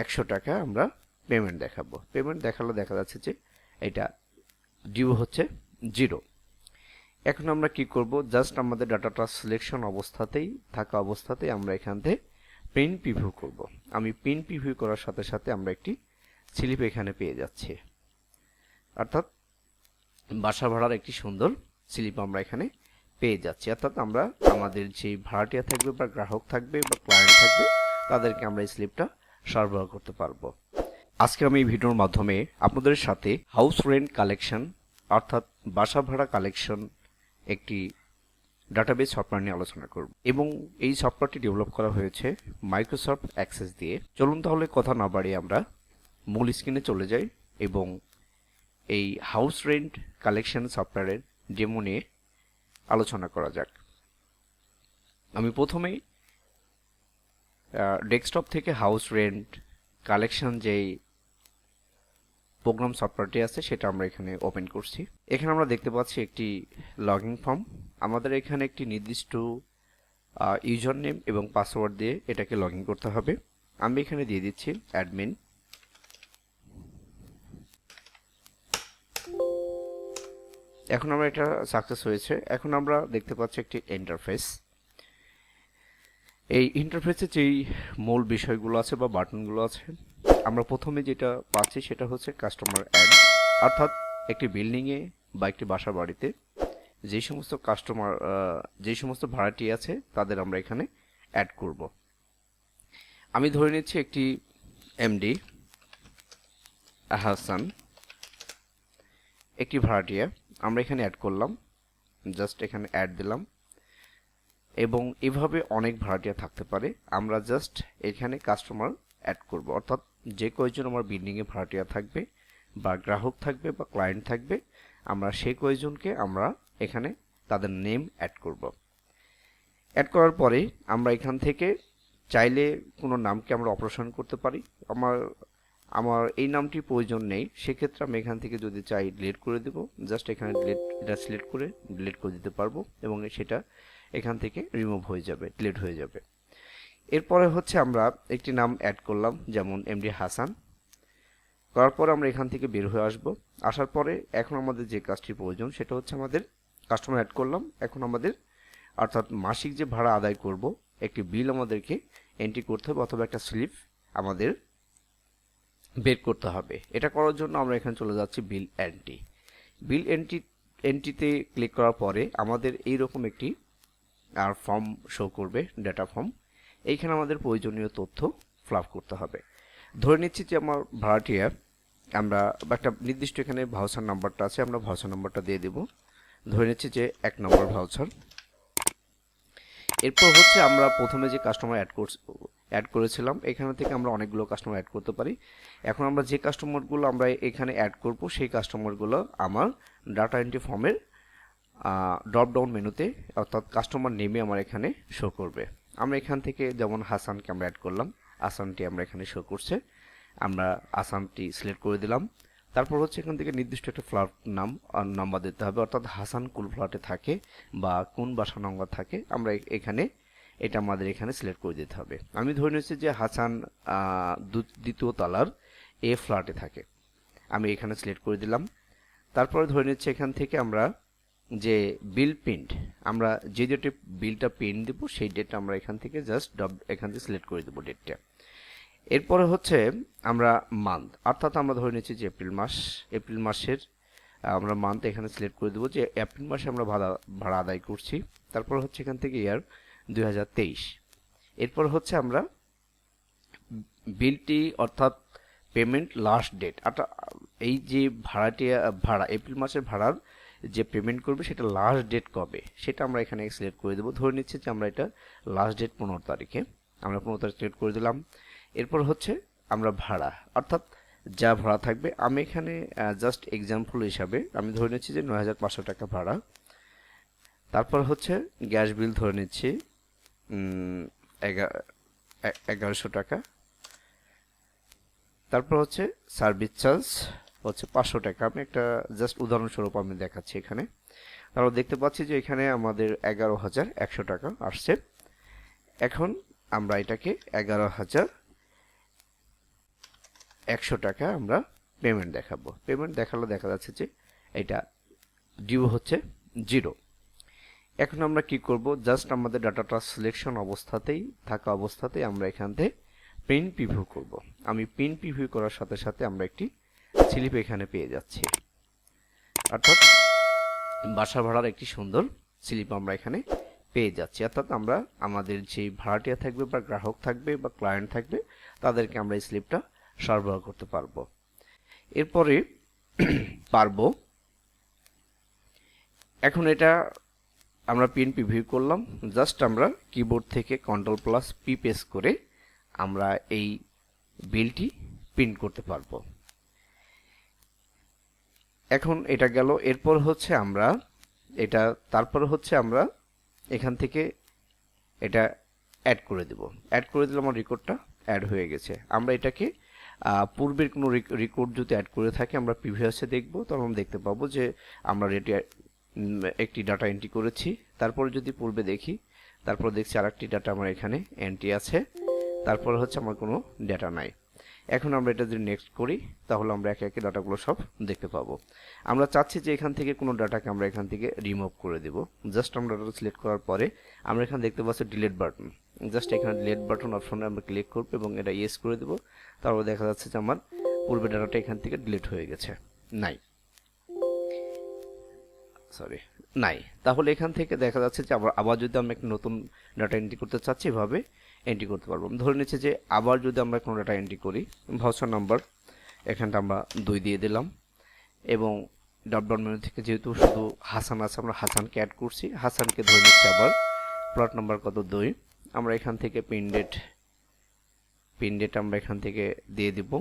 100 টাকা আমরা পেমেন্ট দেখাবো। পেমেন্ট দেখালে দেখা যাচ্ছে যে এটা ডিউ হচ্ছে 0। এখন আমরা কি করব, জাস্ট আমাদের ডাটাটা সিলেকশন অবস্থাতেই থাকা অবস্থাতেই আমরা এখান থেকে প্রিন্ট প্রিভিউ করব। আমি প্রিন্ট প্রিভিউ করার সাথে সাথে আমরা একটি স্লিপ এখানে পেয়ে যাচ্ছি, অর্থাৎ বাসা ভাড়ার একটি সুন্দর স্লিপ আমরা এখানে পেয়ে যাচ্ছি। অর্থাৎ আমরা আমাদের যে ভাড়াটিয়া থাকবে বা গ্রাহক থাকবে বা ক্লায়েন্ট থাকবে তাদেরকে আমরা এই স্লিপটা সরবরাহ করতে পারবো। আজকে আমি এই ভিডিওর মাধ্যমে আপনাদের সাথে হাউস রেন্ট কালেকশন অর্থাৎ বাসা ভাড়া কালেকশন একটি ডাটাবেস সফটওয়্যার নিয়ে আলোচনা করব এবং এই সফটওয়্যারটি ডেভেলপ করা হয়েছে মাইক্রোসফট অ্যাক্সেস দিয়ে। চলুন তাহলে কথা না বাড়িয়ে আমরা মূল স্ক্রিনে চলে যাই এবং এই হাউস রেন্ট কালেকশন সফটওয়্যারের ডেমো নিয়ে আলোচনা করা যাক। আমি প্রথমেই ডেস্কটপ থেকে হাউস রেন্ট কালেকশন যেই প্রোগ্রাম সফটওয়্যারটি আছে সেটা আমরা এখানে ওপেন করছি। এখানে আমরা দেখতে পাচ্ছি একটি লগইন ফর্ম। আমাদের এখানে একটি নির্দিষ্ট ইউজার নেম এবং পাসওয়ার্ড দিয়ে এটাকে লগইন করতে হবে। আমি এখানে দিয়ে দিচ্ছি অ্যাডমিন। এখন আমরা এটা সাকসেস হয়েছে। এখন আমরা দেখতে পাচ্ছি একটি ইন্টারফেস। এই ইন্টারফেসে যেই মূল বিষয়গুলো আছে বা বাটনগুলো আছে, আমরা প্রথমে যেটা পাচ্ছি সেটা হচ্ছে কাস্টমার অ্যাড, অর্থাৎ একটি বিল্ডিংয়ে বা একটি বাসা বাড়িতে যে সমস্ত ভাড়াটি আছে তাদের আমরা এখানে অ্যাড করব। আমি ধরে নিচ্ছি একটি এমডি হাসান একটি ভাড়াটিয়া আমরা এখানে অ্যাড করলাম, জাস্ট এখানে অ্যাড দিলাম এবং এভাবে অনেক ভাড়াটিয়া থাকতে পারে। আমরা জাস্ট এখানে কাস্টমার অ্যাড করব, অর্থাৎ যে কয়জন আমার বিল্ডিংয়ে ভাড়াটিয়া থাকবে বা গ্রাহক থাকবে বা ক্লায়েন্ট থাকবে আমরা সেই কয়জনকে আমরা এখানে তাদের নেম অ্যাড করব। অ্যাড করার পরে আমরা এখান থেকে চাইলে কোনো নামকে আমরা অপারেশন করতে পারি। আমার এই নামটি প্রয়োজন নেই, সেক্ষেত্রে আমি এখান থেকে যদি চাই ডিলিট করে দেব, জাস্ট এখানে এটা সিলেক্ট করে ডিলিট করে দিতে পারবো এবং সেটা এখান থেকে রিমুভ হয়ে যাবে, ডিলিট হয়ে যাবে। এরপরে হচ্ছে আমরা একটি নাম অ্যাড করলাম, যেমন এমডি হাসান। করার পর আমরা এখান থেকে বের হয়ে আসব। আসার পরে এখন আমাদের যে কাজটি প্রয়োজন সেটা হচ্ছে আমাদের কাস্টমার অ্যাড করলাম। এখন আমাদের অর্থাৎ মাসিক যে ভাড়া আদায় করব একটি বিল আমাদেরকে এন্ট্রি করতে হবে অথবা একটা স্লিপ আমাদের বের করতে হবে। এটা করার জন্য আমরা এখানে চলে যাচ্ছি বিল এন্ট্রি। বিল এন্ট্রিতে ক্লিক করার পরে আমাদের এইরকম একটি ফর্ম শো করবে, ডেটা ফর্ম। এইখানে আমাদের প্রয়োজনীয় তথ্য ফিল আপ করতে হবে। ধরে নিচ্ছি যে আমার ভাড়াটিয়া আমরা একটা নির্দিষ্ট এখানে ভাউচার নাম্বারটা আছে, আমরা ভাউচার নাম্বারটা দিয়ে দেব। ধরে নিচ্ছি যে 1 নম্বর ভাউচার। এরপর হচ্ছে আমরা প্রথমে যে কাস্টমার অ্যাড করেছিলাম এখান থেকে আমরা অনেকগুলো কাস্টমার অ্যাড করতে পারি। এখন আমরা যে কাস্টমারগুলো আমরা এখানে অ্যাড করব সেই কাস্টমারগুলো আমার ডাটা এন্ট্রি ফর্মের ড্রপ ডাউন মেনুতে অর্থাৎ কাস্টমার নেমে আমার এখানে শো করবে। আমরা এখান থেকে যেমন হাসানকে আমরা অ্যাড করলাম, আসানটি আমরা এখানে শো করছে, আমরা আসানটি সিলেক্ট করে দিলাম। তারপর হচ্ছে এখান থেকে নির্দিষ্ট একটা ফ্ল্যাট নাম্বার দিতে হবে, অর্থাৎ হাসান কোন ফ্ল্যাটে থাকে বা কোন বাসা নম্বর থাকে আমরা এখানে এটা আমাদের এখানে সিলেক্ট করে দিতে হবে। আমি ধরে নিচ্ছি যে হাসান দ্বিতীয় তলার এ ফ্ল্যাটে থাকে, আমি এখানে সিলেক্ট করে দিলাম। তারপরে ধরে নিচ্ছি এখান থেকে আমরা যে বিল প্রিন্ট আমরা যে ডেটে বিলটা প্রিন্ট দেব সেই ডেটটা আমরা এখান থেকে জাস্ট এখান থেকে সিলেক্ট করে দেবো ডেটটা। এরপরে হচ্ছে আমরা মান্থ, অর্থাৎ আমরা ধরে নিচ্ছি যে এপ্রিল মাসের আমরা মান্থ এখানে সিলেক্ট করে দেবো যে এপ্রিল মাসে আমরা ভাড়া আদায় করছি। তারপর হচ্ছে এখান থেকে ইয়ার 2023। এরপর হচ্ছে আমরা বিলটি অর্থাৎ পেমেন্ট লাস্ট ডেট, অর্থাৎ এই যে ভাড়া এপ্রিল মাসের ভাড়ার যে পেমেন্ট করবে সেটা লাস্ট ডেট কবে সেটা আমরা এখানে সিলেক্ট করে দেবো। ধরে নিচ্ছি যে আমরা এটা লাস্ট ডেট 15 তারিখে, আমরা 15 তারিখ সিলেক্ট করে দিলাম। এরপর হচ্ছে আমরা ভাড়া, অর্থাৎ যা ভাড়া থাকবে আমি এখানে জাস্ট এক্সাম্পল হিসাবে আমি ধরে নিচ্ছি যে 9500 টাকা ভাড়া। তারপর হচ্ছে গ্যাস বিল ধরে নিচ্ছি 1100 টাকা। তারপর হচ্ছে সার্ভিস চার্জ হচ্ছে 500 টাকা। আমি একটা জাস্ট উদাহরণস্বরূপ আমি দেখাচ্ছি এখানে। তারপর দেখতে পাচ্ছি যে এখানে আমাদের 11,100 টাকা আসছে। এখন আমরা এটাকে 11,000 100 টাকা আমরা পেমেন্ট দেখাবো। পেমেন্ট দেখালে দেখা যাচ্ছে যে এটা ডিউ হচ্ছে 0। এখন আমরা কি করব, জাস্ট আমাদের ডাটাটা সিলেকশন অবস্থাতেই থাকা অবস্থাতেই আমরা এখান থেকে প্রিন্ট প্রিভিউ করব। আমি প্রিন্ট প্রিভিউ করার সাথে সাথে আমরা একটি স্লিপ এখানে পেয়ে যাচ্ছি, অর্থাৎ বাসা ভাড়ার একটি সুন্দর স্লিপ আমরা এখানে পেয়ে যাচ্ছি। অর্থাৎ আমরা আমাদের যে ভাড়াটিয়া থাকবে বা গ্রাহক থাকবে বা ক্লায়েন্ট থাকবে তাদেরকে আমরা এই স্লিপটা সরবরাহ করতে পারবো। এরপরে পারবো এখন এটা আমরা প্রিন্ট প্রিভিউ করলাম, জাস্ট আমরা কিবোর্ড থেকে Ctrl+P প্রেস করে আমরা এই বিলটি প্রিন্ট করতে পারবো। এখন এটা গেল। এরপর হচ্ছে আমরা এটা তারপর হচ্ছে আমরা এখান থেকে এটা অ্যাড করে দেব। অ্যাড করে দিলে আমার রেকর্ডটা অ্যাড হয়ে গেছে। আমরা এটাকে পূর্বের কোনো রেকর্ড যদি অ্যাড করে থাকি আমরা প্রিভিয়াসে দেখব, তখন দেখতে পাবো যে আমরা একটি ডাটা এন্ট্রি করেছি। তারপরে যদি পূর্বে দেখি, তারপর দেখছি আরেকটি ডাটা আমার এখানে এন্ট্রি আছে, তারপর হচ্ছে আমার কোনো ডাটা নাই। এখন আমরা এটা যদি নেক্সট করি তাহলে আমরা একে একে ডাটাগুলো সব দেখতে পাবো। আমরা চাচ্ছি যে এখান থেকে কোনো ডাটাকে আমরা এখান থেকে রিমুভ করে দেব। জাস্ট আমরা ডাটা সিলেক্ট করার পরে আমরা এখানে দেখতে পাচ্ছি ডিলিট বাটন। জাস্ট এখানে ডিলিট বাটন অপশনে আমরা ক্লিক করব এবং এটা ইয়েস করে দেব। তারপর দেখা যাচ্ছে যে আমার পূর্বে ডাটাটা এখান থেকে ডিলিট হয়ে গেছে, নাই। তাহলে এখান থেকে দেখা যাচ্ছে যে আবার যদি আমরা একটা নতুন ডাটা এন্ট্রি করতে চাচ্ছি এভাবে এন্ট্রি করতে পারবো। ধরে নিচ্ছি যে আবার যদি আমরা কোনো ডাটা এন্ট্রি করি, ভাউচার নাম্বার এখানটা আমরা 2 দিয়ে দিলাম এবং ড্রপডাউন মেনু থেকে যেহেতু শুধু হাসান আছে আমরা হাসানকে অ্যাড করছি, হাসানকে ধরে নিচ্ছি আবার প্লট নাম্বার কত 2। আমরা এখান থেকে পিন ডেট আমরা এখান থেকে দিয়ে দিব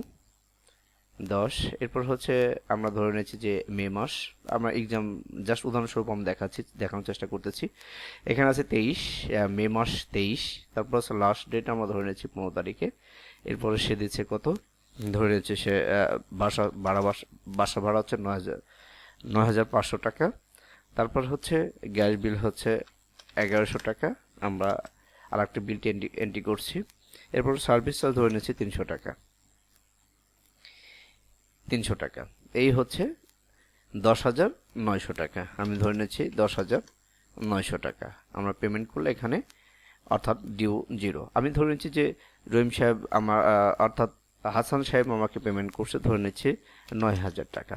10। এরপর হচ্ছে আমরা ধরে নিয়েছি যে মে মাস, আমরা এক্সাম জাস্ট উদাহরণস্বরূপ আমি দেখানোর চেষ্টা করতেছি। এখানে আছে 23 মে মাস 23। তারপর হচ্ছে লাস্ট ডেট আমরা ধরে নিয়েছি 15 তারিখে। এরপরে সে দিচ্ছে কত, ধরে নিয়েছে সে বাসা ভাড়া হচ্ছে 9,500 টাকা। তারপর হচ্ছে গ্যাস বিল হচ্ছে 1100 টাকা, আমরা আর একটা বিলটি এন্ট্রি করছি। এরপর সার্ভিস চার্জ ধরে নিয়েছি 300 টাকা। এই হচ্ছে 10,900 টাকা। আমি ধরে নিচ্ছি 10,900 টাকা আমরা পেমেন্ট করলে এখানে, অর্থাৎ ডিউ 0। আমি ধরে নিচ্ছি যে রহিম সাহেব আমার অর্থাৎ হাসান সাহেব আমাকে পেমেন্ট করছে, ধরে নিচ্ছি 9,000 টাকা।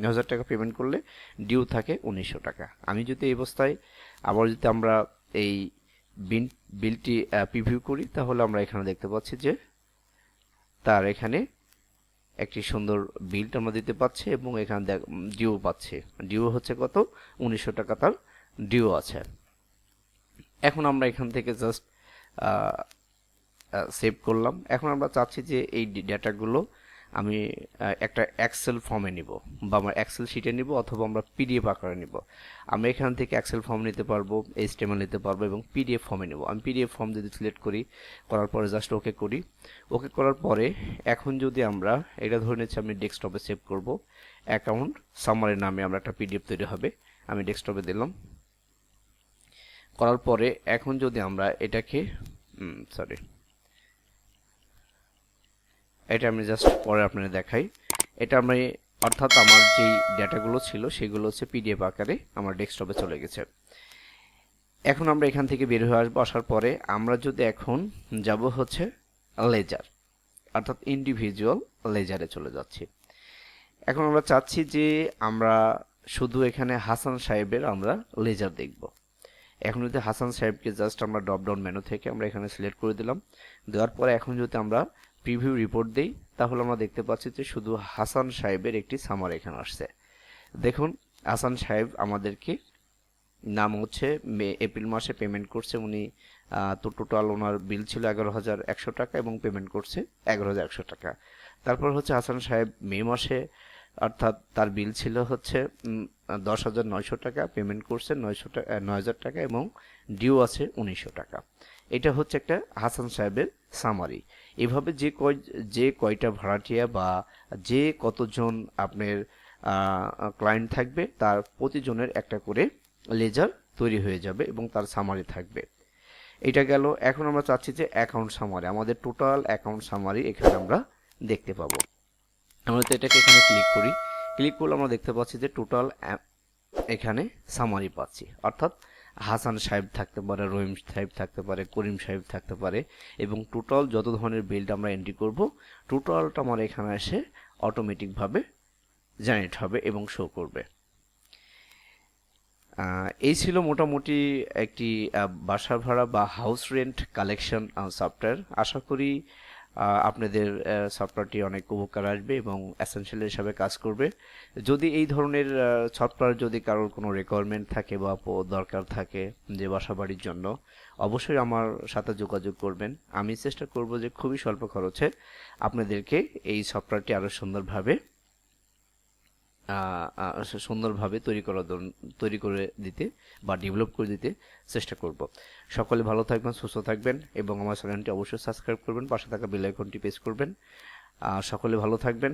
9,000 টাকা পেমেন্ট করলে ডিউ থাকে 1,900 টাকা। আমি যদি এই অবস্থায় আবার যদি আমরা এই বিলটি প্রিভিউ করি তাহলে আমরা এখানে দেখতে পাচ্ছি যে তার এখানে একটি সুন্দর বিলটা আমরা দিতে পাচ্ছি এবং এখানে ডিউ পাচ্ছি। ডিউ হচ্ছে কত, 1,900 টাকা তার ডিউ আছে। এখন আমরা এখান থেকে জাস্ট সেভ করলাম। এখন আমরা চাচ্ছি যে এই ডাটাগুলো আমি একটা এক্সেল ফর্মে নিব বা আমরা এক্সেল শিটে নিব অথবা আমরা পিডিএফ আকারে নিব। আমরা এখান থেকে এক্সেল ফর্ম নিতে পারবো, এইচটিএমএল নিতে পারবো এবং পিডিএফ ফর্মে নিব। আমি পিডিএফ ফর্ম যদি সিলেক্ট করার পরে জাস্ট ওকে করি। ওকে করার পরে এখন যদি আমরা এটা ধরে নিচ্ছি আমি ডেস্কটপে সেভ করব, অ্যাকাউন্ট সামারি নামে আমরা একটা পিডিএফ তৈরি হবে, আমি ডেস্কটপে দিলাম। করার পরে এখন যদি আমরা এটাকে এটা আমি জাস্ট পরে আপনাদের দেখাই। এটা আমি অর্থাৎ আমার যেই ডেটাগুলো ছিল সেগুলো হচ্ছে পিডিএফ আকারে আমার ডেস্কটপে চলে গেছে। এখন আমরা এখান থেকে বের হয়ে আসবো। আসার পরে আমরা যদি এখন যাব হচ্ছে লেজার, অর্থাৎ ইন্ডিভিজুয়াল লেজারে চলে যাচ্ছি। এখন আমরা চাচ্ছি যে আমরা শুধু এখানে হাসান সাহেবের আমরা লেজার দেখব। এখন যদি হাসান সাহেবকে জাস্ট আমরা ড্রপডাউন মেনু থেকে আমরা এখানে সিলেক্ট করে দিলাম। দেওয়ার পরে এখন যদি আমরা প্রিভিউ রিপোর্ট দেই তাহলে আমরা দেখতে পাচ্ছি যে শুধু হাসান সাহেবের একটি সামার এখানে আসছে। দেখুন হাসান সাহেব আমাদেরকে নাম হচ্ছে এপ্রিল মাসে পেমেন্ট করছে উনি, তো টোটাল ওনার বিল ছিল 11,100 টাকা এবং পেমেন্ট করছে 11,100 টাকা। তারপর হচ্ছে হাসান সাহেব মে মাসে অর্থাৎ তার বিল ছিল হচ্ছে 10,900 টাকা, পেমেন্ট করছে 9,000 টাকা এবং ডিউ আছে 1,900 টাকা। এটা হচ্ছে একটা হাসান সাহেবের সামারি। এভাবে যে কয়টা ভাড়াটিয়া বা যে কতজন আপনার ক্লায়েন্ট থাকবে তার প্রতিজনের একটা করে লেজার তৈরি হয়ে যাবে এবং তার সামারি থাকবে। এটা গেল। এখন আমরা চাচ্ছি যে অ্যাকাউন্ট সামারি, আমাদের টোটাল অ্যাকাউন্ট সামারি এখানে আমরা দেখতে পাবো। আমরা তো এটাকে এখানে ক্লিক করলে আমরা দেখতে পাচ্ছি যে টোটাল এখানে সামারি পাচ্ছি, অর্থাৎ হাসান সাহেব থাকতে পারে, রহিম সাহেব থাকতে পারে, করিম সাহেব থাকতে পারে, এবং টোটাল যত ধরনের বিলটা আমরা এন্ট্রি করব টোটালটা আমার এখানে এসে অটোমেটিকভাবে জেনারেট হবে এবং শো করবে। এই ছিল মোটামুটি একটি বাসা ভাড়া বা হাউস রেন্ট কালেকশন সফটওয়্যার। আশা করি আপনাদের সফটওয়্যারটি অনেক উপকার আসবে এবং এসেনশিয়াল হিসাবে কাজ করবে। যদি এই ধরনের সফটওয়্যার যদি কারোর কোনো রিকোয়ারমেন্ট থাকে বা দরকার থাকে যে বাসা বাড়ির জন্য, অবশ্যই আমার সাথে যোগাযোগ করবেন। আমি চেষ্টা করব যে খুবই স্বল্প খরচে আপনাদেরকে এই সফটওয়্যারটি আরও সুন্দরভাবে তৈরি করে দিতে বা ডেভেলপ করে দিতে চেষ্টা করব। সকলে ভালো থাকবেন, সুস্থ থাকবেন এবং আমার চ্যানেলটি অবশ্যই সাবস্ক্রাইব করবেন, পাশে থাকা বেল আইকনটি প্রেস করবেন। সকলে ভালো থাকবেন।